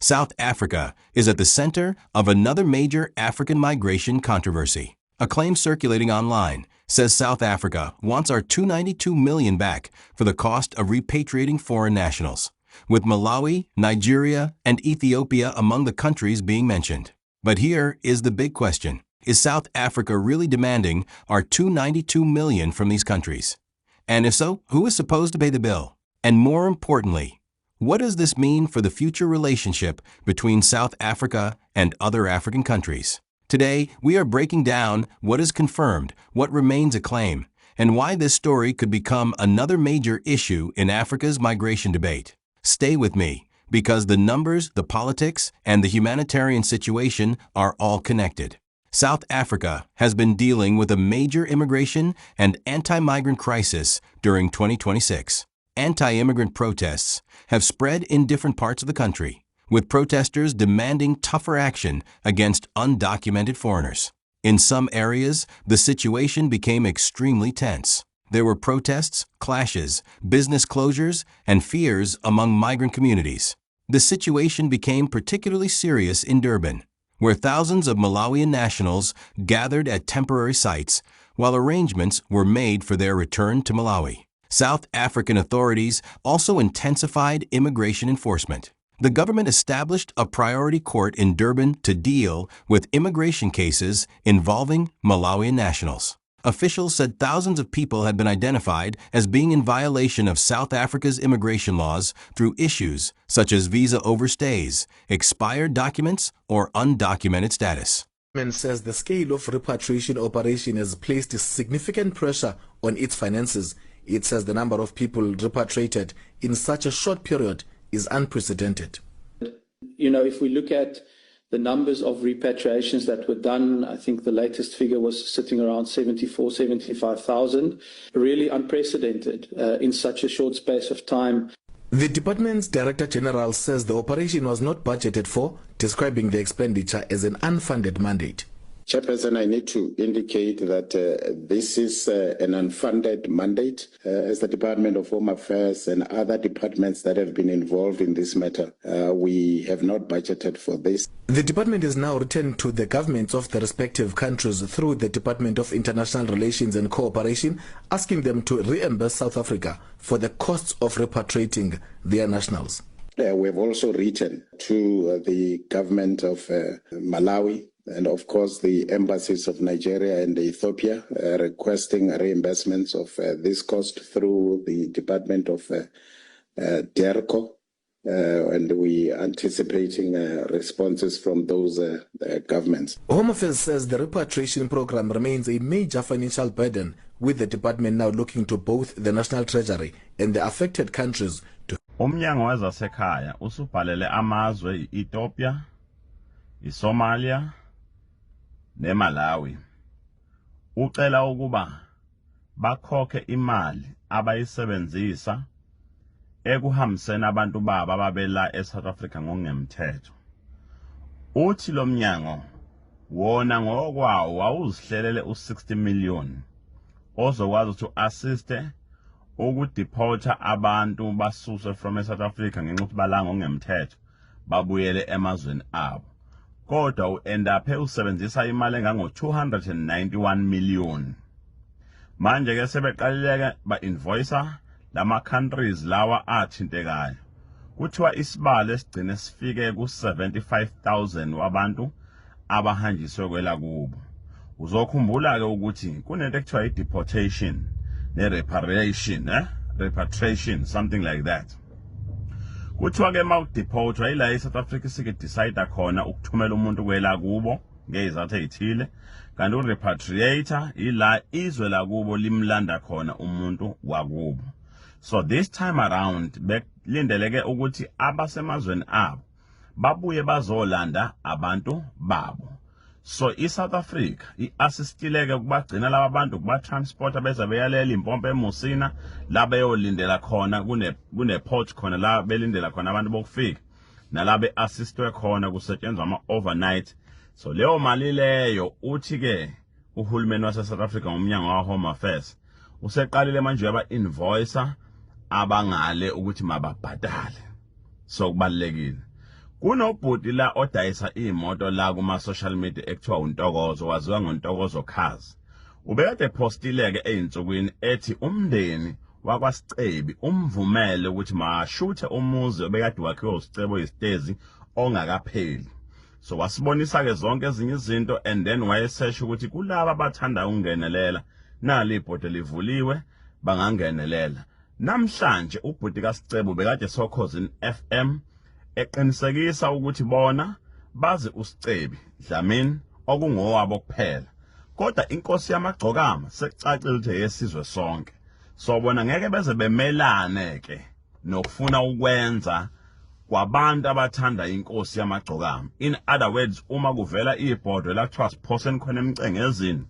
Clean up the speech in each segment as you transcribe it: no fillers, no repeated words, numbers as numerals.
South Africa is at the center of another major African migration controversy. A claim circulating online says South Africa wants our $292 million back for the cost of repatriating foreign nationals, with Malawi, Nigeria, and Ethiopia among the countries being mentioned. But here is the big question. Is South Africa really demanding our $292 million from these countries? And if so, who is supposed to pay the bill? And more importantly, what does this mean for the future relationship between South Africa and other African countries? Today, we are breaking down what is confirmed, what remains a claim, and why this story could become another major issue in Africa's migration debate. Stay with me, because the numbers, the politics, and the humanitarian situation are all connected. South Africa has been dealing with a major immigration and anti-migrant crisis during 2026. Anti-immigrant protests have spread in different parts of the country, with protesters demanding tougher action against undocumented foreigners. In some areas, the situation became extremely tense. There were protests, clashes, business closures, and fears among migrant communities. The situation became particularly serious in Durban, where thousands of Malawian nationals gathered at temporary sites while arrangements were made for their return to Malawi. South African authorities also intensified immigration enforcement. The government established a priority court in Durban to deal with immigration cases involving Malawian nationals. Officials said thousands of people had been identified as being in violation of South Africa's immigration laws through issues such as visa overstays, expired documents, or undocumented status. Government says the scale of repatriation operation has placed significant pressure on its finances. It says the number of people repatriated in such a short period is unprecedented. If we look at the numbers of repatriations that were done, I think the latest figure was sitting around 75,000, really unprecedented in such a short space of time. The department's Director General says the operation was not budgeted for, describing the expenditure as an unfunded mandate. Chairperson, I need to indicate that this is an unfunded mandate. As the Department of Home Affairs and other departments that have been involved in this matter, we have not budgeted for this. The department is now returned to the governments of the respective countries through the Department of International Relations and Cooperation, asking them to reimburse South Africa for the costs of repatriating their nationals. We have also written to the government of Malawi, and of course the embassies of Nigeria and Ethiopia, requesting reimbursements of this cost through the Department of DERCO, and we are anticipating responses from those governments. Home Affairs says the repatriation program remains a major financial burden, with the department now looking to both the National Treasury and the affected countries to Umnyango wezasekhaya usubhalele amazwe Ethiopia, Somalia, neMalawi ucela ukuba bakhokhe imali abayisebenzisa ekuhambiseni abantu babo ababela eSouth Africa ngokungemthetho. Uthi lo mnyango wona ngokwawo wawuzihlelele u60 million ozokwazi ukuthi assiste ukudeporta abantu basuse from South Africa ngenxa ukuthi balanga ngokungemthetho babuyele emazweni abo. Kodwa uendaphe usebenzisa imali engango 291 million. Manje ke sebeqalileke ba-invoicer lama countries lawa athintekayo. Kuthiwa isibalo esigcine sifike ku-75,000 wabantu abahanjiswe kwela kubo. Uzokhumbula ke ukuthi kunento ekuthiwa i-deportation repatriation, something like that. Kuthiwa ke mawudeport ila eSouth Africa sike decide khona ukuthumela umuntu kwela kubo ngezathu ezithile, kanti urepatriator ila izwe la kubo limlanda khona umuntu wakubo. So this time around bekulindeleke ukuthi abasemazweni abo babuye bazolanda abantu babo. So iSouth Africa iassistileke ukubagcina laba bantu kubatransporta beze beyalela impompo eMusina la beyolindela khona kune port khona la belindela khona abantu bokufika nala beassistwe khona kusetshenzwa ama overnight. So leyo mali leyo uthi ke uhulumeni wase South Africa ngomnyango wa Home Affairs useqalile manje yaba invoicer abangale ukuthi mababhadale. So kubalekile Kunobhuti la odayisa imoto la kuma social media ekuthiwa uNtokozo waziwa ngoNtokozo Cars. Ubekade postileke einsukwini ethi umndeni wakwaSicebi umvumele ukuthi mashuthe umuzi obekade wakhiwe uSicebo isitezi ongakapheli. So wasibonisa ke zonke ezinye izinto and then wayesesha ukuthi kulabo abathanda ukungenelela nali ibhodo livuliwe bangangenelela. Namhlanje ubhuti kaSicebo bekade Sokhosini FM eqinisekisa ukuthi bona bazi uSicebi Dlamini okungowabo kuphela. Kodwa inkosi yamagcokama sekucacile ukuthi yesizwe sonke. So bona ngeke beze bemelane ke nokufuna ukwenza kwabantu abathanda inkosi yamagcokama. In other words, uma kuvela ibhodo la kuthiwa siphose khona emcengezini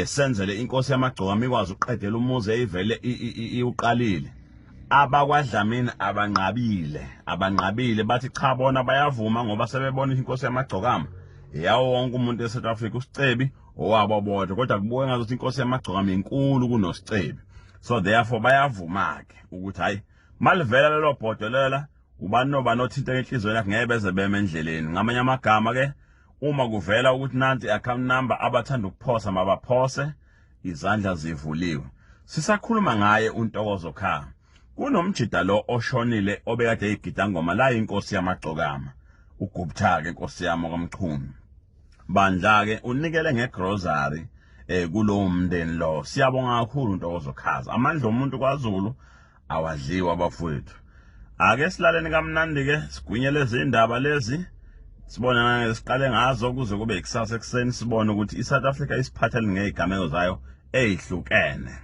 senzele inkosi yamagcokama ikwazi uqedela umuzi eyivele iuqalile. Abakwadlamini abanqabile bathi cha bona bayavuma ngoba sebebona inkosi yamagcokama yawo wonke umuntu eSouth Africa uSicebi owabo bodwa kodwa kubuke ngathi inkosi yamagcokama inkulu kunoSicebi. So therefore bayavuma ke ukuthi hayi malivela lelo bhodo lela ubani noba nothinta enhlizweni yakhe ngeke beze beme endleleni. Ngamanye amagama ke uma kuvela ukuthi nanti account number abathanda ukuphosa mabaphose izandla zivuliwe. Sisakhuluma ngaye uNtokozo Kha. Kunomjida lo oshonile obekade egida ngoma la inkosi yamagcokama uGupta ke inkosi yami kaMchunu. Bandla ke unikele ngegrocery kulo mndeni lo. Siyabonga kakhulu uNtokozo Kha. Amandla omuntu kwaZulu awadliwa abafowethu. Ake silaleni kamnandi ke sigwinyele izindaba lezi sibona ngesiqale ngazo kuze kube ikusasa ekseni sibone ukuthi iSouth Africa isiphathelene ngezigameko zayo ezihlukene.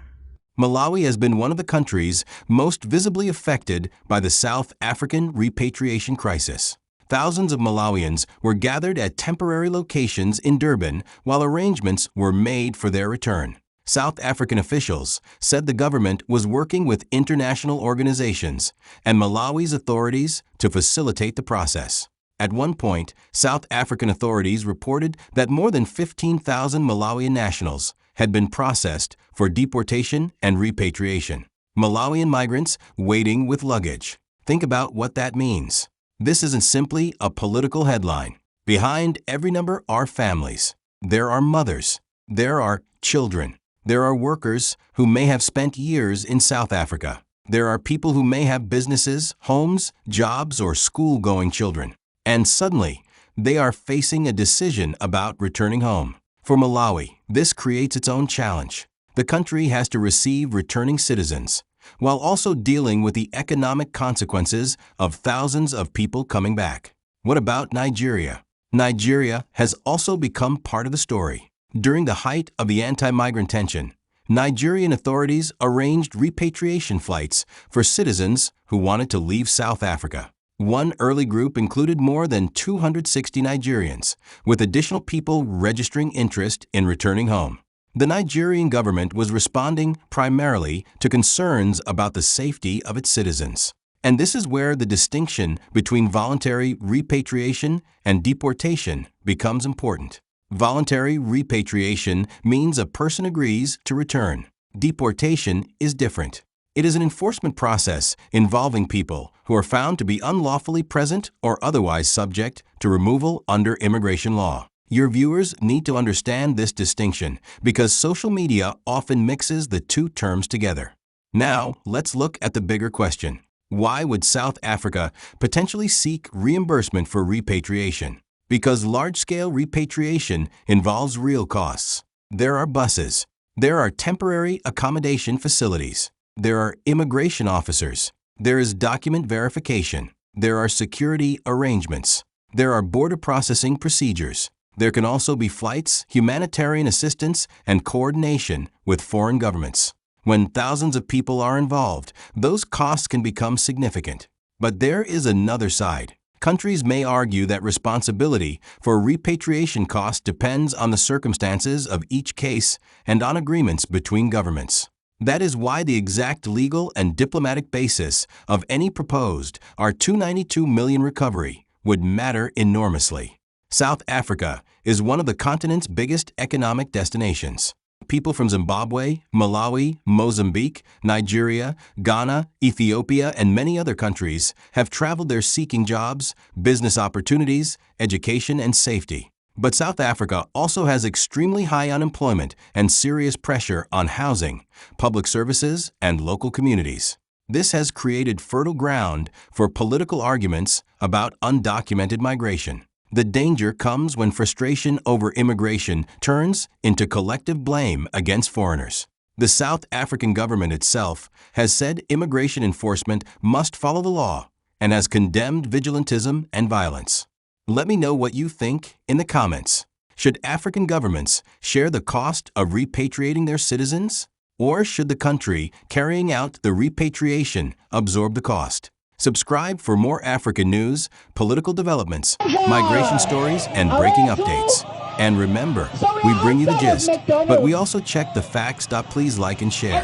Malawi has been one of the countries most visibly affected by the South African repatriation crisis. Thousands of Malawians were gathered at temporary locations in Durban while arrangements were made for their return. South African officials said the government was working with international organizations and Malawi's authorities to facilitate the process. At one point, South African authorities reported that more than 15,000 Malawian nationals had been processed for deportation and repatriation. Malawian migrants waiting with luggage. Think about what that means. This isn't simply a political headline. Behind every number are families. There are mothers. There are children. There are workers who may have spent years in South Africa. There are people who may have businesses, homes, jobs, or school-going children. And suddenly, they are facing a decision about returning home. For Malawi, this creates its own challenge. The country has to receive returning citizens, while also dealing with the economic consequences of thousands of people coming back. What about Nigeria? Nigeria has also become part of the story. During the height of the anti-migrant tension, Nigerian authorities arranged repatriation flights for citizens who wanted to leave South Africa. One early group included more than 260 Nigerians, with additional people registering interest in returning home. The Nigerian government was responding primarily to concerns about the safety of its citizens. And this is where the distinction between voluntary repatriation and deportation becomes important. Voluntary repatriation means a person agrees to return. Deportation is different. It is an enforcement process involving people who are found to be unlawfully present or otherwise subject to removal under immigration law. Your viewers need to understand this distinction because social media often mixes the two terms together. Now, let's look at the bigger question. Why would South Africa potentially seek reimbursement for repatriation? Because large-scale repatriation involves real costs. There are buses. There are temporary accommodation facilities. There are immigration officers. There is document verification. There are security arrangements. There are border processing procedures. There can also be flights, humanitarian assistance, and coordination with foreign governments. When thousands of people are involved, those costs can become significant. But there is another side. Countries may argue that responsibility for repatriation costs depends on the circumstances of each case and on agreements between governments. That is why the exact legal and diplomatic basis of any proposed R292 million recovery would matter enormously. South Africa is one of the continent's biggest economic destinations. people from Zimbabwe, Malawi, Mozambique, Nigeria, Ghana, Ethiopia, and many other countries have traveled there seeking jobs, business opportunities, education, and safety. But South Africa also has extremely high unemployment and serious pressure on housing, public services, and local communities. This has created fertile ground for political arguments about undocumented migration. The danger comes when frustration over immigration turns into collective blame against foreigners. The South African government itself has said immigration enforcement must follow the law and has condemned vigilantism and violence. Let me know what you think in the comments. Should African governments share the cost of repatriating their citizens? Or should the country carrying out the repatriation absorb the cost? Subscribe for more African news, political developments, migration stories, and breaking updates. And remember, we bring you the gist, but we also check the facts. Please like and share.